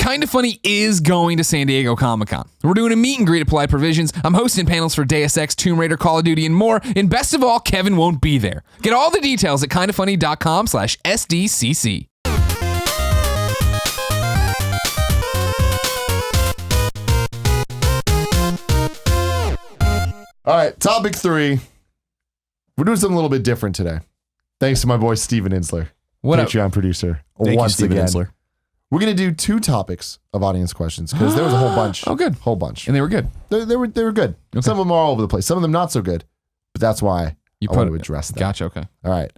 Kinda Funny is going to San Diego Comic-Con. We're doing a meet and greet at Polite Provisions. I'm hosting panels for Deus Ex, Tomb Raider, Call of Duty, and more. And best of all, Kevin won't be there. Get all the details at kindafunny.com/SDCC. All right, topic 3. We're doing something a little bit different today. Thanks to my boy Steven Insler, Patreon producer. Thank once you, Steven again. Insler. We're going to do 2 topics of audience questions because there was a whole bunch. Oh, good. Whole bunch. And they were good. They were good. Okay. Some of them are all over the place. Some of them not so good. But that's why I want to address them. Gotcha, okay. All right.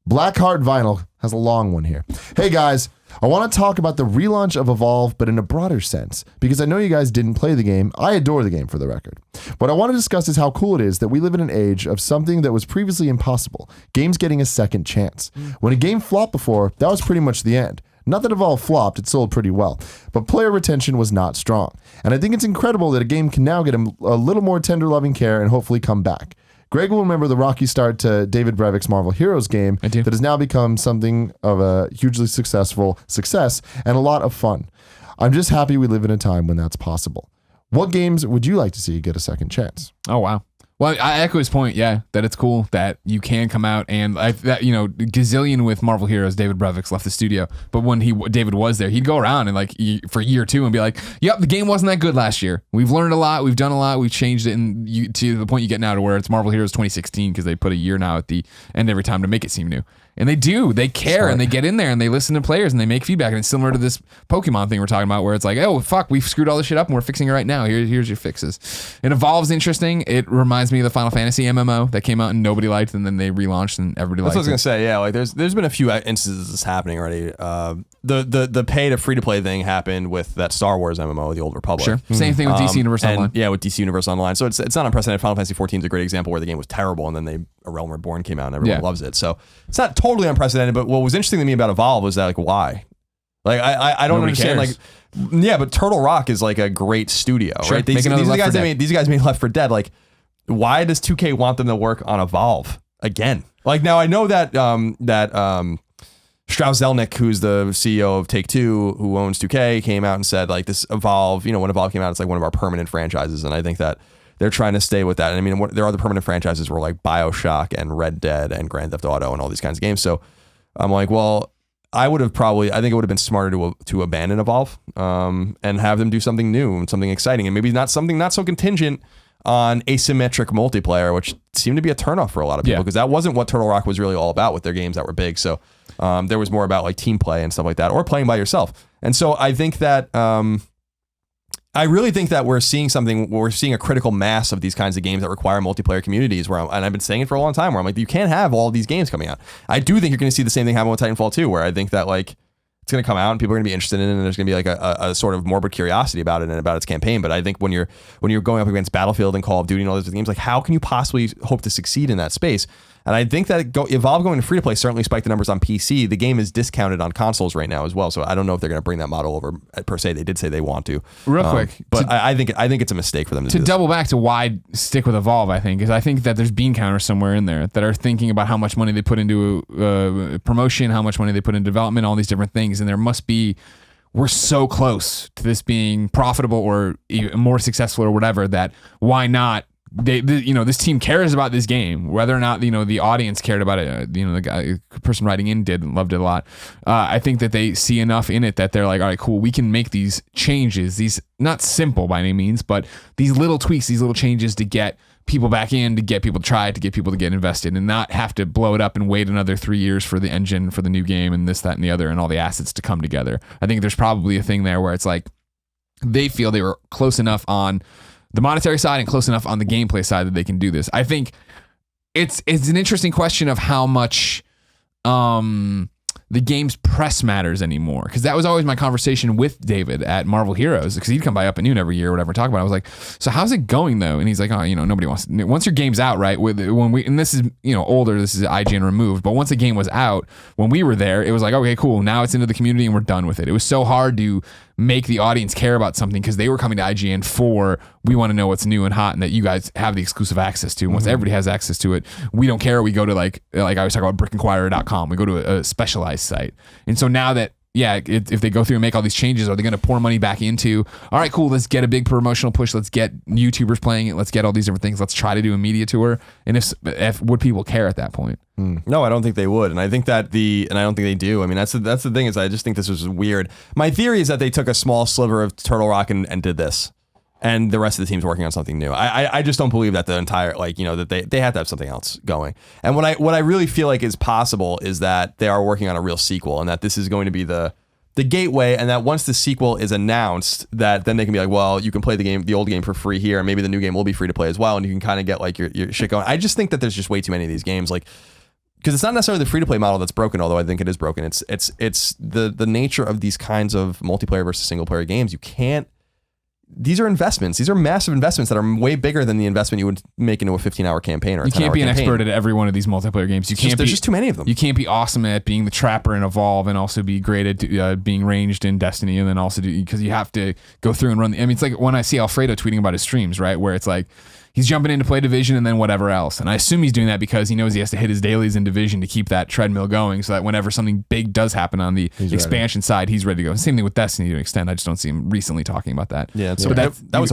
Blackheart Vinyl has a long one here. Hey guys, I want to talk about the relaunch of Evolve, but in a broader sense, because I know you guys didn't play the game. I adore the game, for the record. What I want to discuss is how cool it is that we live in an age of something that was previously impossible, games getting a second chance. When a game flopped before, that was pretty much the end. Not that Evolve flopped, it sold pretty well, but player retention was not strong. And I think it's incredible that a game can now get a little more tender loving care and hopefully come back. Greg will remember the rocky start to David Brevik's Marvel Heroes game that has now become something of a hugely successful success and a lot of fun. I'm just happy we live in a time when that's possible. What games would you like to see get a second chance? Oh, wow. Well, I echo his point, that it's cool that you can come out and gazillion with Marvel Heroes, David Brevik's left the studio, but when David was there, he'd go around and for a year or two and be like, yep, the game wasn't that good last year. We've learned a lot, we've done a lot, we've changed it, and to the point you get now to where it's Marvel Heroes 2016 because they put a year now at the end every time to make it seem new. And they care, and they get in there and they listen to players and they make feedback. And it's similar to this Pokemon thing we're talking about where it's like, oh, fuck, we've screwed all this shit up and we're fixing it right now. Here's your fixes. It Evolve's interesting. It reminds me of the Final Fantasy MMO that came out and nobody liked, and then they relaunched and everybody liked it. That's what I was going to say, yeah. Like there's been a few instances of this happening already. The pay to free-to-play thing happened with that Star Wars MMO, The Old Republic. Sure. Same thing with DC Universe Online. Yeah, with DC Universe Online. So it's not unprecedented. Final Fantasy 14 is a great example where the game was terrible and then A Realm Reborn came out and everyone loves it. So it's not totally unprecedented, but what was interesting to me about Evolve was that, why? I don't understand. Cares. But Turtle Rock is a great studio, sure. right? These guys made Left 4 Dead. Why does 2K want them to work on Evolve again? Now I know that Strauss Zelnick, who's the CEO of Take-Two, who owns 2K, came out and said this Evolve, when Evolve came out, it's one of our permanent franchises. And I think that they're trying to stay with that. And I mean, their other permanent franchises were BioShock and Red Dead and Grand Theft Auto and all these kinds of games. So I'm well, I think it would have been smarter to abandon Evolve and have them do something new and something exciting. And maybe not something not so contingent on asymmetric multiplayer, which seemed to be a turnoff for a lot of people because that wasn't what Turtle Rock was really all about with their games that were big. So there was more about team play and stuff like that, or playing by yourself. And so I think that I really think that we're seeing a critical mass of these kinds of games that require multiplayer communities and I've been saying it for a long time where I'm you can't have all these games coming out. I do think you're going to see the same thing happen with Titanfall 2, where I think that it's going to come out and people are going to be interested in it, and there's going to be a sort of morbid curiosity about it and about its campaign. But I think when you're going up against Battlefield and Call of Duty and all those games, how can you possibly hope to succeed in that space? And I think that Evolve going to free to play certainly spiked the numbers on PC. The game is discounted on consoles right now as well, so I don't know if they're going to bring that model over per se. They did say they want to. Real quick, but I think it's a mistake for them to double back to why stick with Evolve. I think that there's bean counters somewhere in there that are thinking about how much money they put into promotion, how much money they put into development, all these different things, and there must be. We're so close to this being profitable or even more successful or whatever that why not? This team cares about this game, whether or not the audience cared about it. The person writing in loved it a lot. I think that they see enough in it that they're all right, cool. We can make these changes. These not simple by any means, but these little tweaks, these little changes to get people back in, to get people to try it, to get people to get invested, and not have to blow it up and wait another 3 years for the engine for the new game and this, that, and the other, and all the assets to come together. I think there's probably a thing there where it's they feel they were close enough on the monetary side and close enough on the gameplay side that they can do this. I think it's an interesting question of how much the game's press matters anymore, because that was always my conversation with David at Marvel Heroes, because he'd come by up at noon every year or whatever, talk about it. I was like, so how's it going though? And he's like, nobody wants once your game's out, right? And this is older, this is IGN removed, but once the game was out, when we were there, it was okay, cool, now it's into the community and we're done with it. It was so hard to make the audience care about something because they were coming to IGN for, we want to know what's new and hot and that you guys have the exclusive access to. And once everybody has access to it, we don't care. We go to like I always talk about brickinquirer.com. We go to a specialized site. And so now that if they go through and make all these changes, are they going to pour money back into, all right, cool, let's get a big promotional push, let's get YouTubers playing it, let's get all these different things, let's try to do a media tour, and if would people care at that point? No, I don't think they would, and I think that I don't think they do. I mean, that's the thing, is I just think this was weird. My theory is that they took a small sliver of Turtle Rock and did this, and the rest of the team's working on something new. I just don't believe that the entire, that they have to have something else going. And what I really feel like is possible is that they are working on a real sequel, and that this is going to be the gateway, and that once the sequel is announced, that then they can be like, well, you can play the old game for free here, and maybe the new game will be free to play as well, and you can kind of get like your shit going. I just think that there's just way too many of these games, because it's not necessarily the free to play model that's broken, although I think it is broken. It's the nature of these kinds of multiplayer versus single player games. You can't. These are investments. These are massive investments that are way bigger than the investment you would make into a 15-hour campaign or a 10-hour campaign. You can't be an expert at every one of these multiplayer games. There's just too many of them. You can't be awesome at being the Trapper in Evolve and also be great at being ranged in Destiny, and then also because you have to go through and run. I mean, it's like when I see Alfredo tweeting about his streams, right, where it's like he's jumping in to play Division and then whatever else. And I assume he's doing that because he knows he has to hit his dailies in Division to keep that treadmill going, so that whenever something big does happen on the expansion side, he's ready to go. Same thing with Destiny to an extent. I just don't see him recently talking about that. Yeah, so that was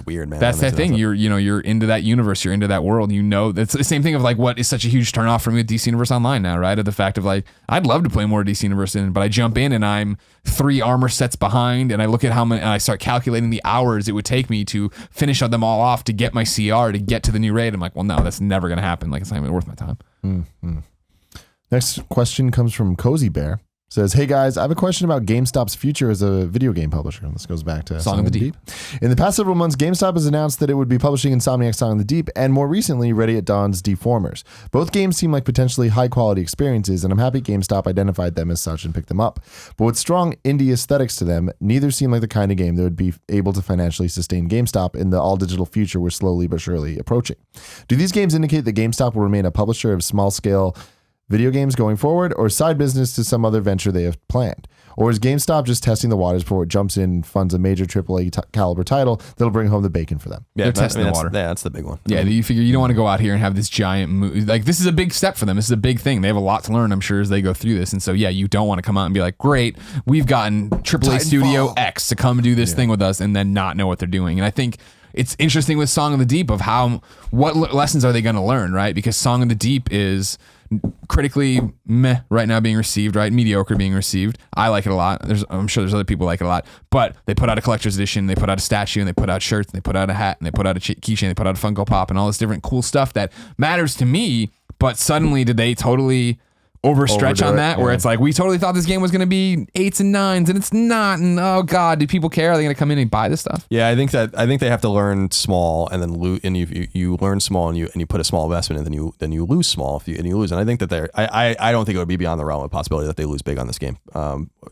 weird, man. That's that thing. You're into that universe. You're into that world. That's the same thing of like what is such a huge turnoff for me with DC Universe Online now, right? Of the fact of like I'd love to play more DC Universe but I jump in and I'm 3 armor sets behind, and I look at how many, and I start calculating the hours it would take me to finish them all off to get my CR to get to the new raid. I'm like, well, no, that's never going to happen. Like, it's not even worth my time. Mm-hmm. Next question comes from Cozy Bear. Says, hey guys, I have a question about GameStop's future as a video game publisher. This goes back to Song of the Deep. In the past several months, GameStop has announced that it would be publishing Insomniac's Song of the Deep and more recently, Ready at Dawn's Deformers. Both games seem like potentially high-quality experiences, and I'm happy GameStop identified them as such and picked them up. But with strong indie aesthetics to them, neither seem like the kind of game that would be able to financially sustain GameStop in the all-digital future we're slowly but surely approaching. Do these games indicate that GameStop will remain a publisher of small-scale video games going forward, or side business to some other venture they have planned? Or is GameStop just testing the waters before it jumps in and funds a major AAA caliber title that'll bring home the bacon for them? Yeah, they're testing the water. That's the big one. Yeah, you figure you don't want to go out here and have this giant move. Like, this is a big step for them. This is a big thing. They have a lot to learn, I'm sure, as they go through this. And so, yeah, you don't want to come out and be like, great, we've gotten AAA Studio X to come do this thing with us, and then not know what they're doing. And I think it's interesting with Song of the Deep of what lessons are they going to learn, right? Because Song of the Deep is critically meh right now being received, right? Mediocre being received. I like it a lot. I'm sure there's other people who like it a lot, but they put out a collector's edition, they put out a statue, and they put out shirts, and they put out a hat, and they put out a keychain, they put out a Funko Pop, and all this different cool stuff that matters to me. But suddenly, did they totally overstretch on that, where it's like, we totally thought this game was going to be 8s and 9s, and it's not, and oh god, do people care? Are they going to come in and buy this stuff? Yeah, I think they have to learn small, and then you learn small, and you put a small investment, and then you lose small and you lose. And I think that I don't think it would be beyond the realm of possibility that they lose big on this game.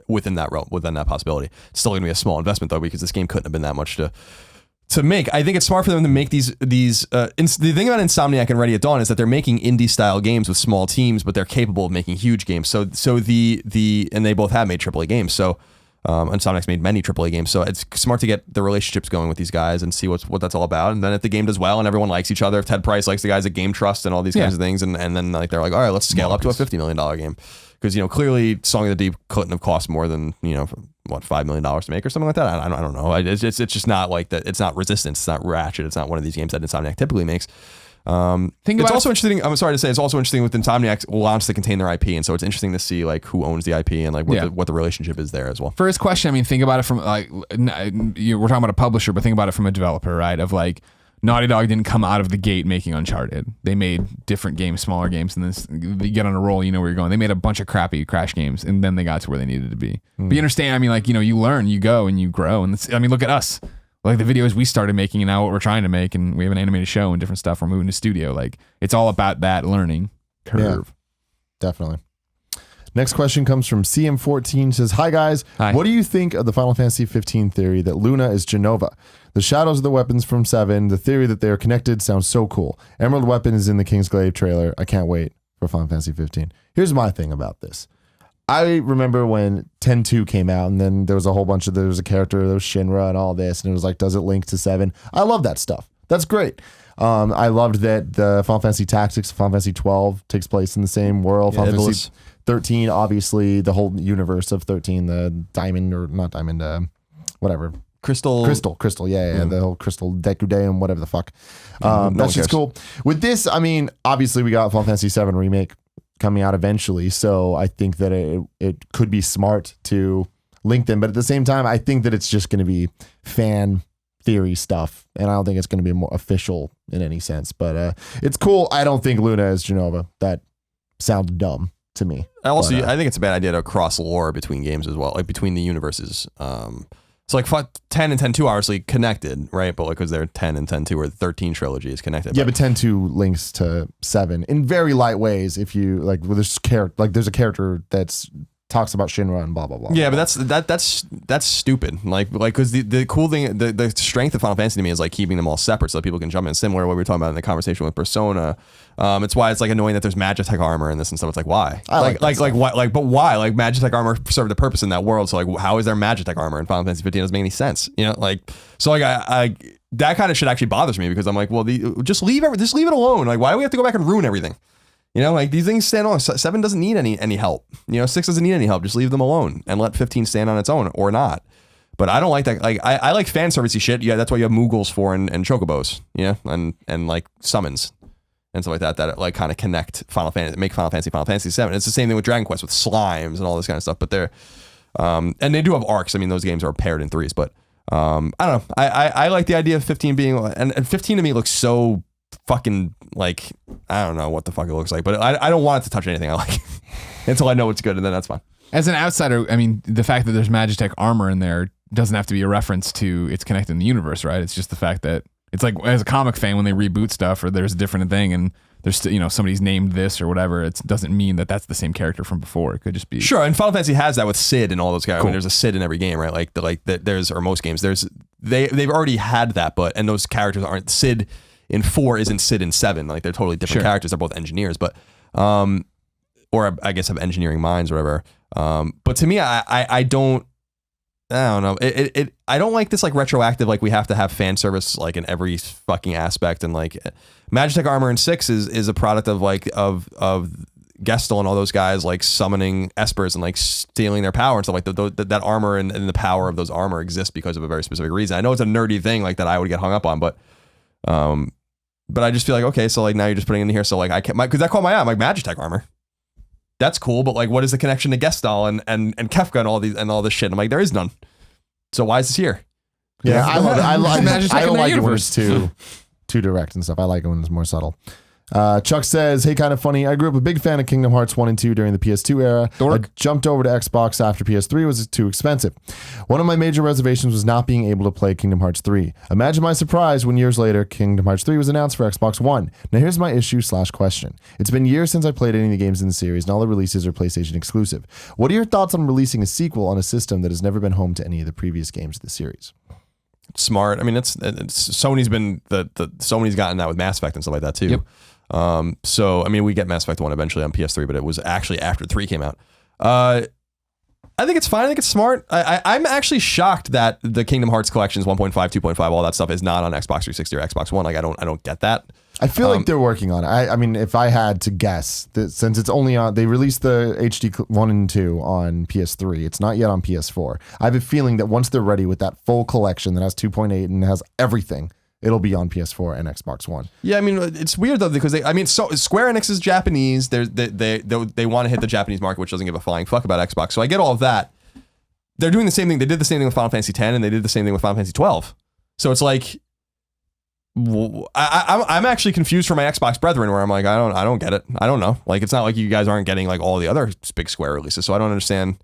Within that possibility, it's still going to be a small investment though, because this game couldn't have been that much to make. I think it's smart for them to make these the thing about Insomniac and Ready at Dawn is that they're making indie style games with small teams, but they're capable of making huge games. So and they both have made AAA games. So Insomniac's made many AAA games. So it's smart to get the relationships going with these guys and see what that's all about. And then if the game does well and everyone likes each other, if Ted Price likes the guys at Game Trust and all these kinds of things, and then like they're like, all right, let's scale up to a $50 million game. Because clearly Song of the Deep couldn't have cost more than $5 million to make or something like that. I don't know. It's just not like that. It's not Resistance. It's not Ratchet. It's not one of these games that Insomniac typically makes. It's also interesting. I'm sorry to say, it's also interesting with Insomniac wants to contain their IP, and so it's interesting to see like who owns the IP and like what the relationship is there as well. For his question, I mean, think about it from like we're talking about a publisher, but think about it from a developer, right? Of like, Naughty Dog didn't come out of the gate making Uncharted. They made different games, smaller games, and then they get on a roll, you know where you're going. They made a bunch of crappy Crash games, and then they got to where they needed to be. But you understand, I mean, like, you learn, you go, and you grow. And I mean, look at us. Like the videos we started making and now what we're trying to make, and we have an animated show and different stuff. We're moving to studio. Like, it's all about that learning curve. Yeah, definitely. Next question comes from CM14. Says, hi guys. Hi. What do you think of the Final Fantasy 15 theory that Luna is Genova? The shadows of the weapons from 7, the theory that they are connected sounds so cool. Emerald Weapon is in the Kingsglaive trailer. I can't wait for Final Fantasy 15. Here's my thing about this. I remember when 10.2 came out, and then there was a whole bunch of, there was a character, there was Shinra and all this, and it was like, does it link to 7? I love that stuff. That's great. I loved that the Final Fantasy Tactics, Final Fantasy 12 takes place in the same world. Final Fantasy 13, obviously the whole universe of 13, the diamond or not diamond, whatever. Crystal. Yeah, the whole Crystal Decudeum, whatever the fuck. No That's just one cool. With this, I mean, obviously we got Final Fantasy VII Remake coming out eventually, so I think that it could be smart to link them, but at the same time, I think that it's just going to be fan theory stuff, and I don't think it's going to be more official in any sense, but it's cool. I don't think Luna is Genova. That sounds dumb to me. I think it's a bad idea to cross lore between games as well, like between the universes. So like 10 and 10-2 obviously connected, right? But like because they're 10 and 10-2 or 13 trilogy is connected. Yeah, but 10-2 links to 7 in very light ways. If you like, well, there's a character that's talks about Shinra and blah blah blah. Yeah, but that's stupid. Like because the cool thing, the strength of Final Fantasy to me is like keeping them all separate so that people can jump in. Similar to what we were talking about in the conversation with Persona. It's why it's like annoying that there's Magitech armor in this and stuff. It's like why? But why? Like Magitech armor served a purpose in that world. So like how is there Magitech armor in Final Fantasy 15? It doesn't make any sense. You know, like so like I that kind of shit actually bothers me because I'm like, well, just leave it alone. Like why do we have to go back and ruin everything? You know, like these things stand alone. 7 doesn't need any help. You know, 6 doesn't need any help. Just leave them alone and let 15 stand on its own or not. But I don't like that. Like I like fan servicey shit. Yeah, that's what you have Moogles for and chocobos. You know, and like summons and stuff like that like kind of connect Final Fantasy, make Final Fantasy 7. It's the same thing with Dragon Quest with slimes and all this kind of stuff. But they're and they do have arcs. I mean, those games are paired in threes. But I don't know. I like the idea of 15 being and 15 to me looks so fucking like I don't know what the fuck it looks like, but I don't want it to touch anything I like until I know it's good, and then that's fine. As an outsider, I mean, the fact that there's Magitech armor in there doesn't have to be a reference to it's connected in the universe, right? It's just the fact that it's like as a comic fan when they reboot stuff or there's a different thing and there's somebody's named this or whatever. It doesn't mean that that's the same character from before. It could just be sure. And Final Fantasy has that with Sid and all those guys. Cool. I mean, there's a Sid in every game, right? Like there's or most games they've already had that, and those characters aren't Sid. In 4 isn't Sid in 7. Like they're totally different characters. They're both engineers, but or I guess have engineering minds or whatever. But to me, I don't know. I don't like this like retroactive. Like we have to have fan service like in every fucking aspect. And like Magitech armor in 6 is a product of like of Gestel and all those guys like summoning espers and like stealing their power and stuff like that armor and the power of those armor exists because of a very specific reason. I know it's a nerdy thing like that I would get hung up on, but I just feel like, okay, so like now you're just putting it in here. So like I can't, because that caught my eye. I'm like Magitech armor. That's cool. But like, what is the connection to Gestal and Kefka and all this shit? I'm like, there is none. So why is this here? Yeah, I love it. I don't like it when universe. it's too direct and stuff. I like it when it's more subtle. Chuck says, hey, kind of funny. I grew up a big fan of Kingdom Hearts 1 and 2 during the PS2 era. Dork. I jumped over to Xbox after PS3 was too expensive. One of my major reservations was not being able to play Kingdom Hearts 3. Imagine my surprise when years later, Kingdom Hearts 3 was announced for Xbox One. Now here's my issue/question. It's been years since I played any of the games in the series, and all the releases are PlayStation exclusive. What are your thoughts on releasing a sequel on a system that has never been home to any of the previous games of the series? Smart. I mean, it's Sony's been Sony's gotten that with Mass Effect and stuff like that too. Yep. So I mean, we get Mass Effect 1 eventually on PS3, but it was actually after 3 came out. I think it's fine. I think it's smart. I'm actually shocked that the Kingdom Hearts collections 1.5, 2.5, all that stuff is not on Xbox 360 or Xbox One. Like I don't get that. I feel like they're working on it. I mean, if I had to guess, since it's only on, they released the HD 1 and 2 on PS3. It's not yet on PS4. I have a feeling that once they're ready with that full collection that has 2.8 and has everything, it'll be on PS4 and Xbox One. Yeah, I mean, it's weird though because so Square Enix is Japanese. They want to hit the Japanese market, which doesn't give a flying fuck about Xbox. So I get all of that. They're doing the same thing. They did the same thing with Final Fantasy X, and they did the same thing with Final Fantasy 12. So it's like, I'm actually confused for my Xbox brethren, where I'm like, I don't get it. I don't know. Like, it's not like you guys aren't getting like all the other big Square releases. So I don't understand.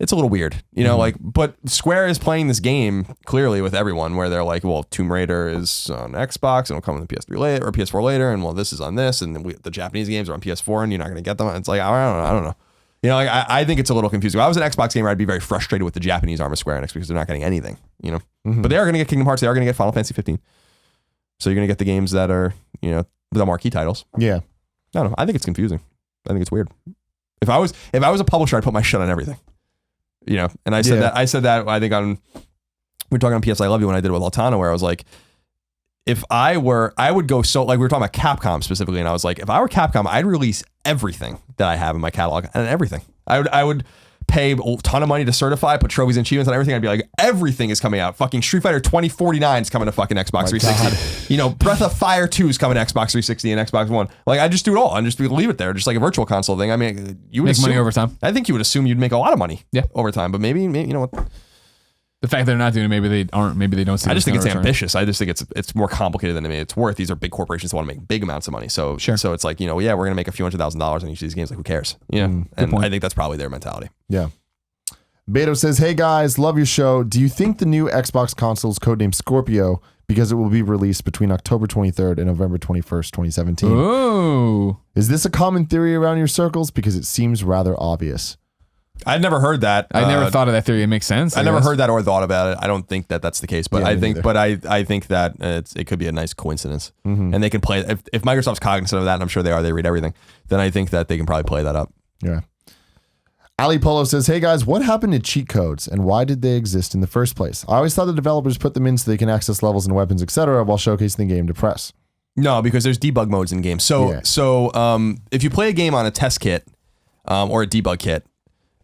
It's a little weird, you know, like, but Square is playing this game clearly with everyone where they're like, well, Tomb Raider is on Xbox and it'll come on the PS3 later or PS4 later. And well, this is on this. And the Japanese games are on PS4 and you're not going to get them. It's like, I don't know. You know, like, I think it's a little confusing. If I was an Xbox gamer, I'd be very frustrated with the Japanese arm of Square Enix because they're not getting anything, you know, but they are going to get Kingdom Hearts. They are going to get Final Fantasy 15. So you're going to get the games that are, you know, the marquee titles. Yeah. I don't know. I think it's confusing. I think it's weird. If I was a publisher, I'd put my shit on everything. You know, and I said that I think we were talking on PS I Love You when I did it with Altana, where I was like, if I would go so like we were talking about Capcom specifically, and I was like, if I were Capcom, I'd release everything that I have in my catalog and everything. I would pay a ton of money to certify, put trophies and achievements and everything. I'd be like, everything is coming out. Fucking Street Fighter 2049 is coming to fucking Xbox 360. You know, Breath of Fire 2 is coming to Xbox 360 and Xbox One. Like, I just do it all and just leave it there, just like a virtual console thing. I mean, you would Make money over time. I think you would assume you'd make a lot of money over time, but maybe you know what? The fact they're not doing it, maybe they aren't. Maybe they don't see. I just think it's return. ambitious. I just think it's more complicated than it's worth. These are big corporations that want to make big amounts of money. So so it's like, you know, yeah, we're gonna make a few $100,000 on each of these games. Like, who cares? Yeah, and point. I think that's probably their mentality. Yeah. Beto says, hey guys, love your show. Do you think the new Xbox console's codenamed Scorpio because it will be released between October 23rd and November 21st, 2017? Oh, Is this a common theory around your circles? Because it seems rather obvious. I'd never heard that. I never thought of that theory. It makes sense. I never heard that or thought about it. I don't think that that's the case, but Yeah, I me think, neither. but I think that it could be a nice coincidence, and they can play. If Microsoft's cognizant of that, and I'm sure they are, they read everything. Then I think that they can probably play that up. Yeah. Ali Polo says, hey guys, what happened to cheat codes and why did they exist in the first place? I always thought the developers put them in so they can access levels and weapons, etc., while showcasing the game to press. No, because there's debug modes in games. So if you play a game on a test kit or a debug kit.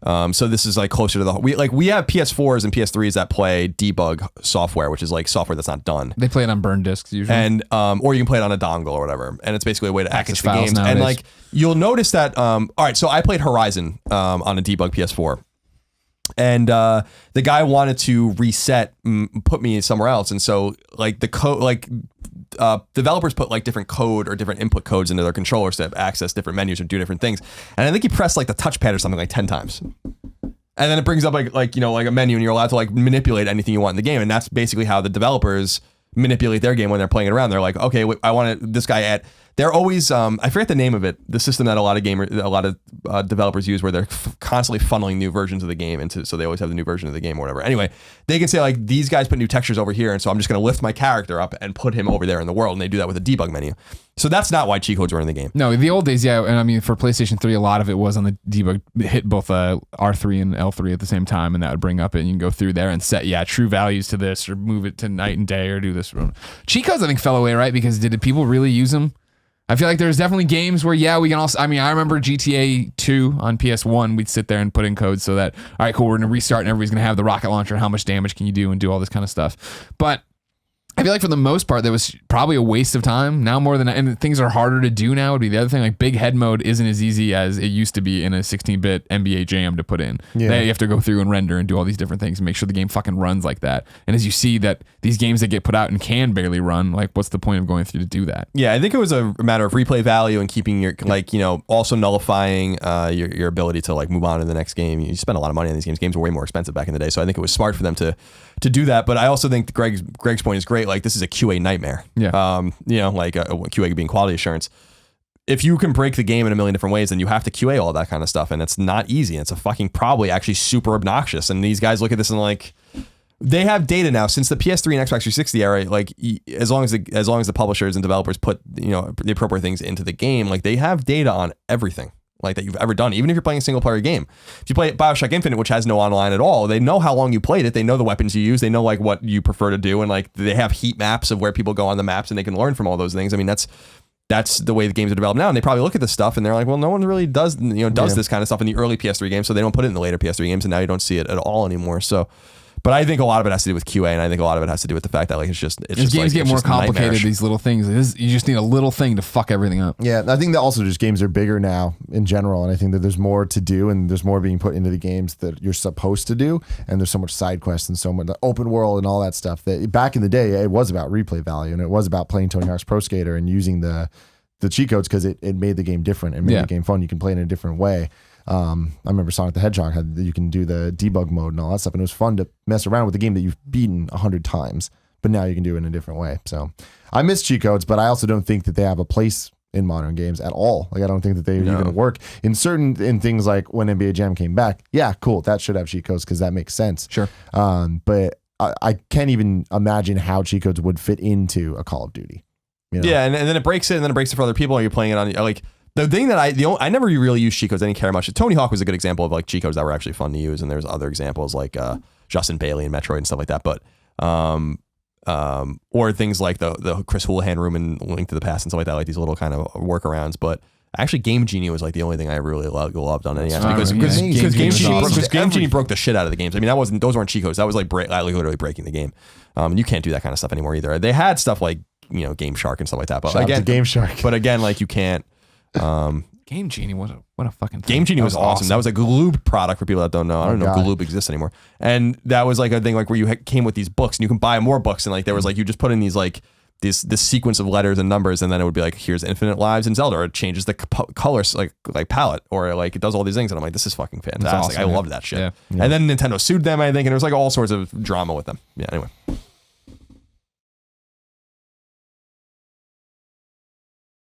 So this is like closer to we have PS4s and PS3s that play debug software, which is like software that's not done. They play it on burn discs usually, and or you can play it on a dongle or whatever, and it's basically a way to Package access the files games. nowadays. And like you'll notice that. All right, so I played Horizon on a debug PS4, and the guy wanted to reset, put me somewhere else, and so like the code developers put like different code or different input codes into their controllers to access different menus or do different things. And I think he pressed like the touchpad or something like 10 times. And then it brings up like a menu and you're allowed to like manipulate anything you want in the game. And that's basically how the developers manipulate their game when they're playing it around. They're like, okay, I want this guy at. They're always I forget the name of it. The system that a lot of developers use, where they're constantly funneling new versions of the game into, so they always have the new version of the game or whatever. Anyway, they can say like, these guys put new textures over here, and so I'm just going to lift my character up and put him over there in the world, and they do that with a debug menu. So that's not why cheat codes were in the game. No, the old days, yeah. And I mean, for PlayStation 3, a lot of it was on the debug, hit both R3 and L3 at the same time, and that would bring up it, and you can go through there and set, true values to this, or move it to night and day, or do this. Cheat codes, I think, fell away, right? Because did people really use them? I feel like there's definitely games where, we can also, I mean, I remember GTA 2 on PS1, we'd sit there and put in codes so that, all right, cool, we're going to restart and everybody's going to have the rocket launcher, how much damage can you do, and do all this kind of stuff. But I feel like for the most part, that was probably a waste of time. Now more than, and things are harder to do now would be the other thing. Like big head mode isn't as easy as it used to be in a 16-bit NBA Jam to put in. Yeah. Now you have to go through and render and do all these different things and make sure the game fucking runs like that. And as you see that these games that get put out and can barely run, like what's the point of going through to do that? Yeah, I think it was a matter of replay value and keeping your also nullifying your ability to like move on to the next game. You spend a lot of money on these games. Games were way more expensive back in the day, so I think it was smart for them to do that. But I also think Greg's point is great. Like, this is a QA nightmare. Yeah. Like QA being quality assurance. If you can break the game in a million different ways, then you have to QA all that kind of stuff, and it's not easy. It's a fucking probably actually super obnoxious. And these guys look at this and like, they have data now since the PS3 and Xbox 360 era. Like, as long as the publishers and developers put the appropriate things into the game, like they have data on everything like that you've ever done, even if you're playing a single player game. If you play BioShock Infinite, which has no online at all, they know how long you played it. They know the weapons you use. They know like what you prefer to do. And like they have heat maps of where people go on the maps, and they can learn from all those things. I mean, that's the way the games are developed now. And they probably look at this stuff and they're like, well, no one really does this kind of stuff in the early PS3 games. So they don't put it in the later PS3 games. And now you don't see it at all anymore. So, but I think a lot of it has to do with QA, and I think a lot of it has to do with the fact that like it's just games get more complicated. These little things, you just need a little thing to fuck everything up. Yeah, I think that also just games are bigger now in general, and I think that there's more to do, and there's more being put into the games that you're supposed to do, and there's so much side quests and so much the open world and all that stuff that back in the day it was about replay value, and it was about playing Tony Hawk's Pro Skater and using the cheat codes because it made the game different and made the game fun. You can play it in a different way. I remember Sonic the Hedgehog you can do the debug mode and all that stuff, and it was fun to mess around with the game that you've beaten 100 times, but now you can do it in a different way. So I miss cheat codes, but I also don't think that they have a place in modern games at all. Like, I don't think that they even work in things like when NBA Jam came back. Yeah, cool, that should have cheat codes because that makes sense. Sure. But I can't even imagine how cheat codes would fit into a Call of Duty. Yeah, and then it breaks it, and then it breaks it for other people, and you're playing it on like. The thing that I never really used cheat codes. I didn't care much. Tony Hawk was a good example of like cheat codes that were actually fun to use, and there's other examples like Justin Bailey and Metroid and stuff like that. But or things like the Chris Houlihan room in Link to the Past and stuff like that, like these little kind of workarounds. But actually, Game Genie was like the only thing I really loved on NES because Game Genie broke the shit out of the games. I mean, those weren't cheat codes. That was like literally breaking the game. You can't do that kind of stuff anymore either. They had stuff like Game Shark and stuff like that. But Shout out to Game Shark. But again, like you can't. Game Genie what a fucking thing. Game Genie was awesome. That was a Gloob product for people that don't know. I don't know if Gloob exists anymore. And that was like a thing like where you came with these books and you can buy more books and like there was like you just put in these like this sequence of letters and numbers and then it would be like here's infinite lives in Zelda or it changes the colors like palette or like it does all these things and I'm like this is fucking fantastic. Awesome, I loved that shit. Yeah. And then Nintendo sued them I think and there was like all sorts of drama with them. Yeah. Anyway.